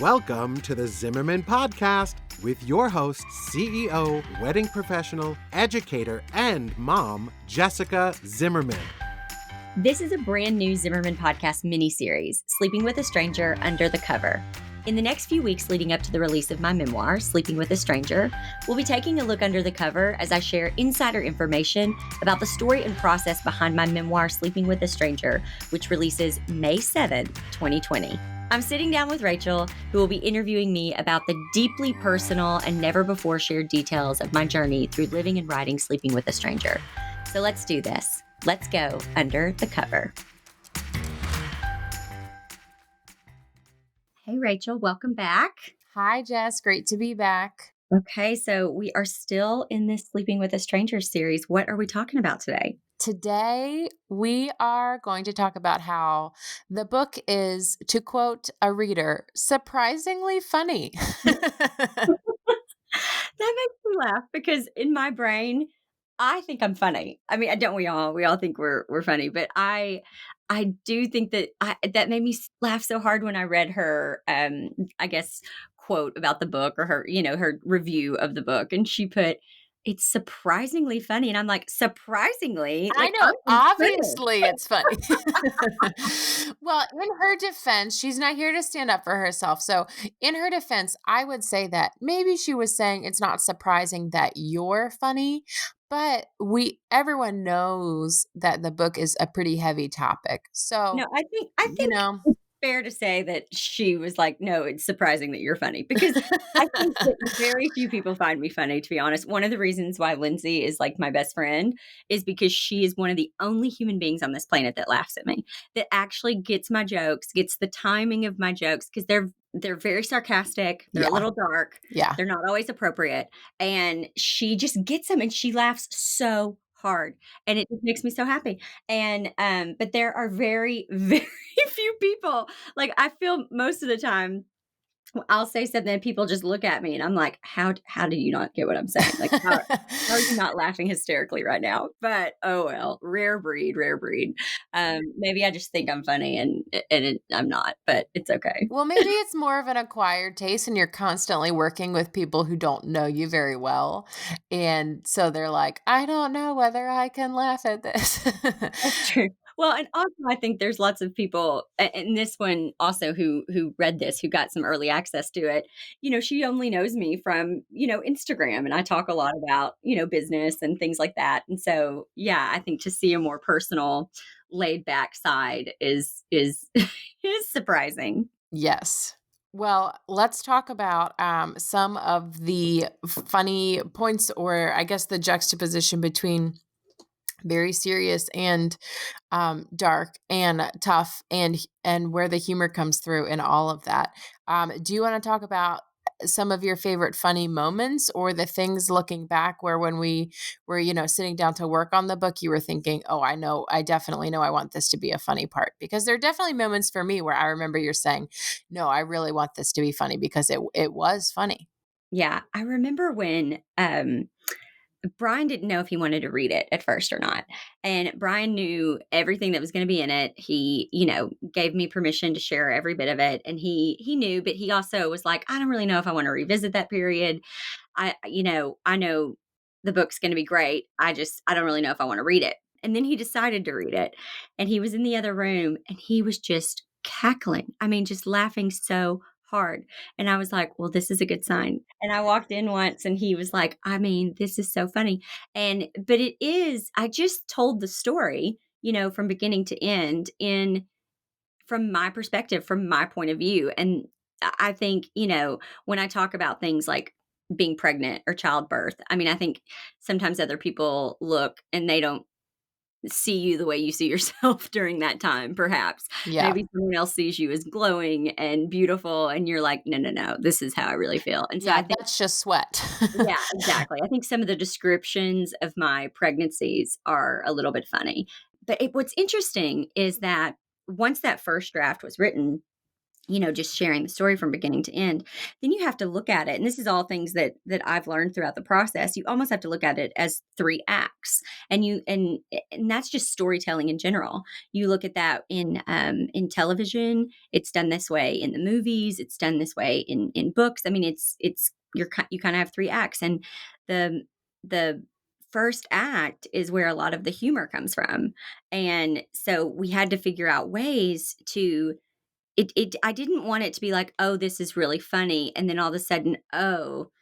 Welcome to the Zimmerman podcast with your host, CEO, wedding professional, educator, and mom, Jessica Zimmerman. This is a brand new Zimmerman podcast mini-series, Sleeping with a Stranger Under the Cover. In the next few weeks leading up to the release of my memoir, Sleeping with a Stranger, we'll be taking a look under the cover as I share insider information about the story and process behind my memoir, Sleeping with a Stranger, which releases May 7th, 2020. I'm sitting down with Rachel, who will be interviewing me about the deeply personal and never before shared details of my journey through living and writing Sleeping with a Stranger. So let's do this. Let's go under the cover. Hey, Rachel, welcome back. Hi, Jess. Great to be back. Okay, so we are still in this Sleeping with a Stranger series. What are we talking about today? Today, we are going to talk about how the book is, to quote a reader, surprisingly funny. That makes me laugh because in my brain, I think I'm funny. I mean, don't we all? We all think we're funny, but I do think that that made me laugh so hard when I read her, I guess, quote about the book or her, her review of the book, and she put, "It's surprisingly funny," and I'm like, surprisingly, I like know, I'm obviously it's funny. Well, in her defense, she's not here to stand up for herself. So, in her defense, I would say that maybe she was saying it's not surprising that you're funny, but everyone knows that the book is a pretty heavy topic. So, No, I you think know, it's fair to say that she was like, "No, it's surprising that you're funny," because I think that very few people find me funny, to be honest. One of the reasons why Lindsay is like my best friend is because she is one of the only human beings on this planet that laughs at me, that actually gets my jokes, gets the timing of my jokes, because they're very sarcastic, they're a yeah, little dark, yeah. they're not always appropriate, and she just gets them and she laughs so hard, and it just makes me so happy. And, but there are very, very few people, like, I feel most of the time, I'll say something and people just look at me and I'm like, how do you not get what I'm saying? Like, how are you not laughing hysterically right now? But, oh, well, rare breed, rare breed. Maybe I just think I'm funny and I'm not, but it's okay. Well, maybe it's more of an acquired taste and you're constantly working with people who don't know you very well. And so they're like, I don't know whether I can laugh at this. That's true. Well, and also I think there's lots of people, and this one also who read this, who got some early access to it. She only knows me from Instagram, and I talk a lot about business and things like that. And so, yeah, I think to see a more personal, laid back side is is surprising. Yes. Well, let's talk about some of the funny points, or I guess the juxtaposition between very serious and dark and tough, and where the humor comes through in all of that. Do you want to talk about some of your favorite funny moments, or the things looking back where when we were, sitting down to work on the book, you were thinking, oh, I definitely know I want this to be a funny part? Because there are definitely moments for me where I remember you're saying, no, I really want this to be funny, because it was funny. Yeah, I remember when Brian didn't know if he wanted to read it at first or not. And Brian knew everything that was going to be in it. He, gave me permission to share every bit of it. And he knew, but he also was like, I don't really know if I want to revisit that period. I know the book's going to be great. I don't really know if I want to read it. And then he decided to read it. And he was in the other room and he was just cackling. I mean, just laughing so hard. And I was like, well, this is a good sign. And I walked in once and he was like, I mean, this is so funny. But I just told the story, from beginning to end from my perspective, from my point of view. And I think, when I talk about things like being pregnant or childbirth, I mean, I think sometimes other people look and they don't see you the way you see yourself during that time, perhaps. Yeah. Maybe someone else sees you as glowing and beautiful, and you're like, no, no, no, this is how I really feel. And so I Yeah. think, That's just sweat. yeah, exactly. I think some of the descriptions of my pregnancies are a little bit funny. But what's interesting is that once that first draft was written, just sharing the story from beginning to end, then you have to look at it. And this is all things that I've learned throughout the process. You almost have to look at it as 3 acts. And that's just storytelling in general. You look at that in television, it's done this way. In the movies, it's done this way. In books, I mean, you kind of have 3 acts. And the first act is where a lot of the humor comes from. And so we had to figure out ways to I didn't want it to be like, "Oh, this is really funny," and then all of a sudden, "Oh,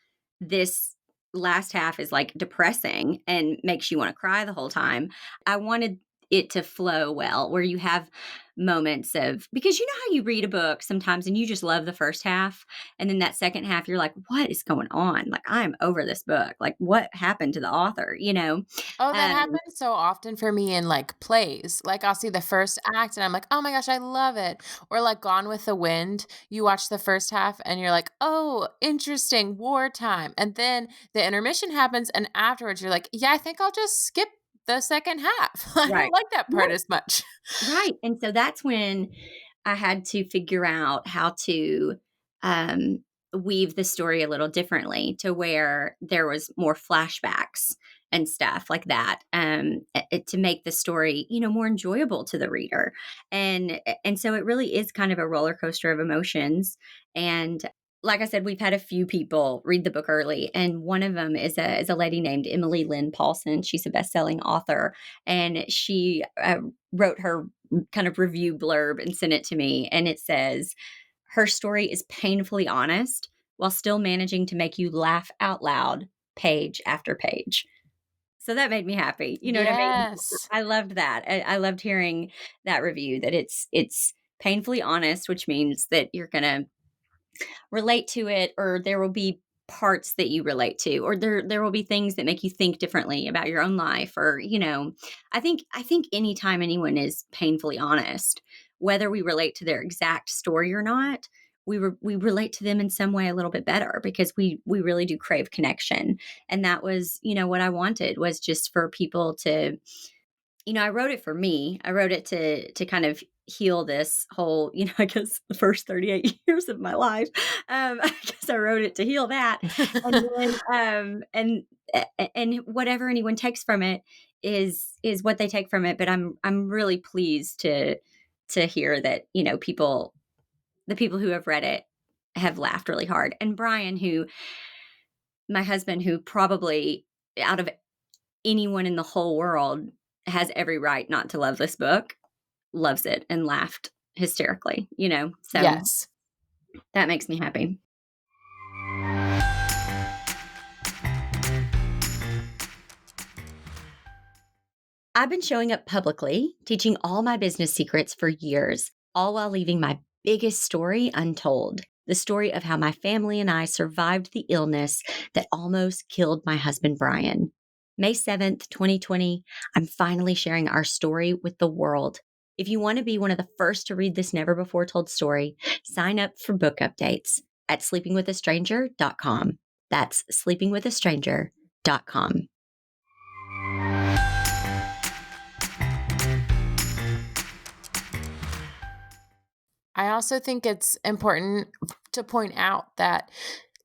this last half is, like, depressing and makes you wanna cry the whole time." I wanted it to flow well, where you have moments of because you know how you read a book sometimes and you just love the first half, and then that second half, you're like, "What is going on? Like, I'm over this book. Like, what happened to the author?" You know? Oh, that Um happens so often for me in, like, plays. Like, I'll see the first act and I'm like, "Oh my gosh, I love it." Or like Gone with the Wind, you watch the first half and you're like, "Oh, interesting, wartime." And then the intermission happens and afterwards you're like, "Yeah, I think I'll just skip the second half." I don't Right. like that part Right. as much. Right, and so that's when I had to figure out how to, um, weave the story a little differently to where there was more flashbacks and stuff like that, to make the story, more enjoyable to the reader, and so it really is kind of a roller coaster of emotions, and like I said, we've had a few people read the book early, and one of them is a lady named Emily Lynn Paulson. She's a best-selling author, and she, wrote her kind of review blurb and sent it to me. And it says, her story is painfully honest while still managing to make you laugh out loud page after page. So that made me happy. You know what I mean? Yes. I loved that. I loved hearing that review that it's painfully honest, which means that you're going to relate to it, or there will be parts that you relate to, or there will be things that make you think differently about your own life, or I think anytime anyone is painfully honest, whether we relate to their exact story or not, we relate to them in some way a little bit better, because we really do crave connection. And that was, what I wanted, was just for people to, I wrote it for me. I wrote it to kind of heal this whole, I guess the first 38 years of my life. I guess I wrote it to heal that. And then and whatever anyone takes from it is what they take from it. But I'm really pleased to hear that, the people who have read it have laughed really hard. And Brian, who my husband, who probably out of anyone in the whole world has every right not to love this book, loves it and laughed hysterically. So Yes. that makes me happy. I've been showing up publicly, teaching all my business secrets for years, all while leaving my biggest story untold. The story of how my family and I survived the illness that almost killed my husband, Brian. May 7th, 2020, I'm finally sharing our story with the world. If you want to be one of the first to read this never before told story, sign up for book updates at sleepingwithastranger.com. That's sleepingwithastranger.com. I also think it's important to point out that,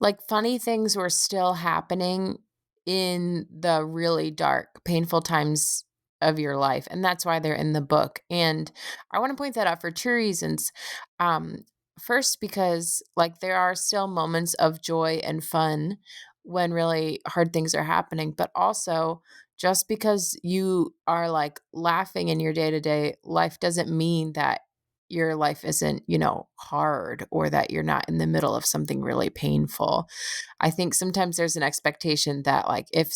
like, funny things were still happening in the really dark, painful times of your life, and that's why they're in the book, and I wanna point that out for 2 reasons. Um, First, because, like, there are still moments of joy and fun when really hard things are happening, but also, just because you are, like, laughing in your day-to-day life doesn't mean that your life isn't, hard, or that you're not in the middle of something really painful. I think sometimes there's an expectation that, like, if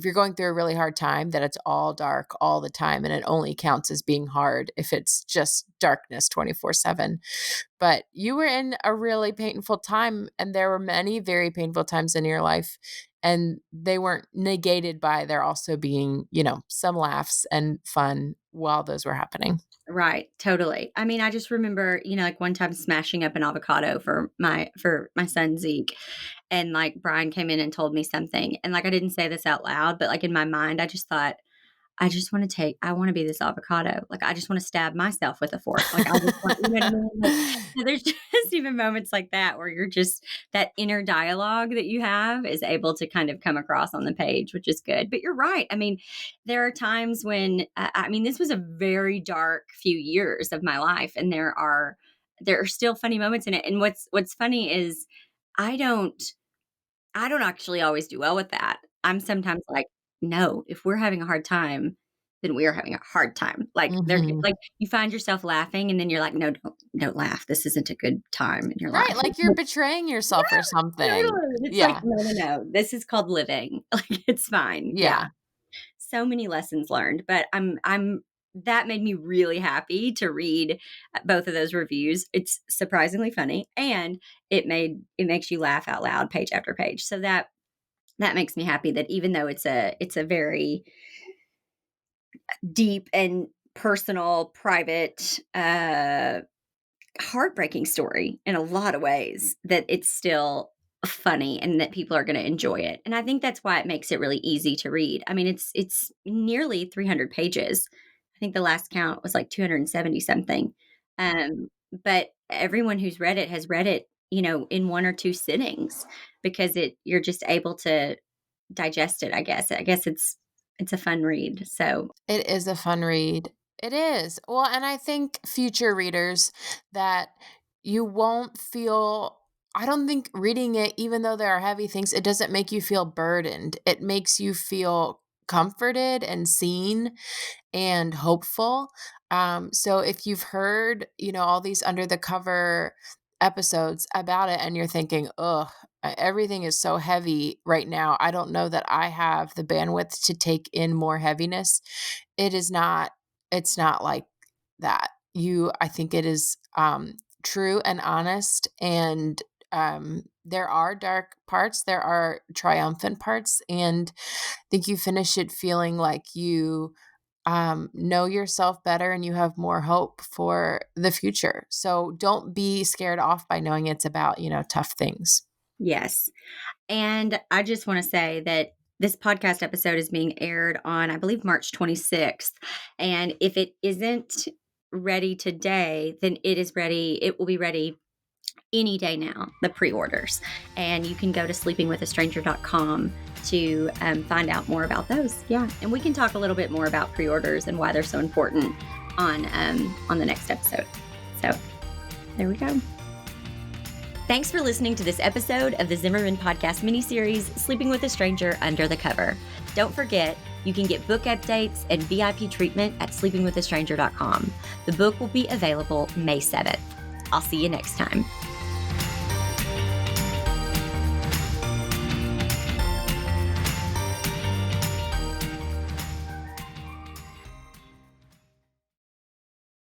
you're going through a really hard time, that it's all dark all the time and it only counts as being hard if it's just darkness 24/7. But you were in a really painful time, and there were many very painful times in your life, and they weren't negated by there also being, some laughs and fun while those were happening. Right, totally. I mean, I just remember, like one time smashing up an avocado for my son Zeke, and like Brian came in and told me something, and like I didn't say this out loud, but like in my mind, I just thought, I just want I want to be this avocado. Like, I just want to stab myself with a fork. Like, I just want, you know what I mean? Like, so there's just even moments like that where you're just, that inner dialogue that you have is able to kind of come across on the page, which is good. But you're right. I mean, there are times when, this was a very dark few years of my life, and there are still funny moments in it. And what's funny is I don't actually always do well with that. I'm sometimes like, no, if we're having a hard time, then we are having a hard time. Like, Mhm. like, you find yourself laughing, and then you're like, no, don't laugh. This isn't a good time in your Right, life. like you're betraying yourself or something. Totally. It's like, Yeah. no. This is called living. Like, it's fine. Yeah. Yeah. So many lessons learned, but I'm that made me really happy to read both of those reviews. It's surprisingly funny, and it makes you laugh out loud page after page. So that makes me happy that even though it's a very deep and personal, private, heartbreaking story in a lot of ways, that it's still funny and that people are going to enjoy it. And I think that's why it makes it really easy to read. I mean, it's nearly 300 pages. I think the last count was like 270 something. But everyone who's read it has read it, in one or two sittings, because you're just able to digest it, I guess. I guess it's a fun read. So, It is a fun read. It is. Well, and I think future readers that you won't feel I don't think reading it, even though there are heavy things, it doesn't make you feel burdened. It makes you feel comforted and seen and hopeful. So if you've heard, all these under the cover episodes about it and you're thinking, ugh, everything is so heavy right now. I don't know that I have the bandwidth to take in more heaviness. It's not like that. I think it is true and honest, and there are dark parts, there are triumphant parts, and I think you finish it feeling like you know yourself better and you have more hope for the future. So don't be scared off by knowing it's about, tough things. yes. And I just want to say that this podcast episode is being aired on, I believe, March 26th. And if it isn't ready today, then it will be ready any day now, the pre-orders. And you can go to sleepingwithastranger.com to find out more about those. Yeah. And we can talk a little bit more about pre-orders and why they're so important on the next episode. So there we go. Thanks for listening to this episode of the Zimmerman podcast miniseries, Sleeping with a Stranger Under the Cover. Don't forget, you can get book updates and VIP treatment at sleepingwithastranger.com. The book will be available May 7th. I'll see you next time.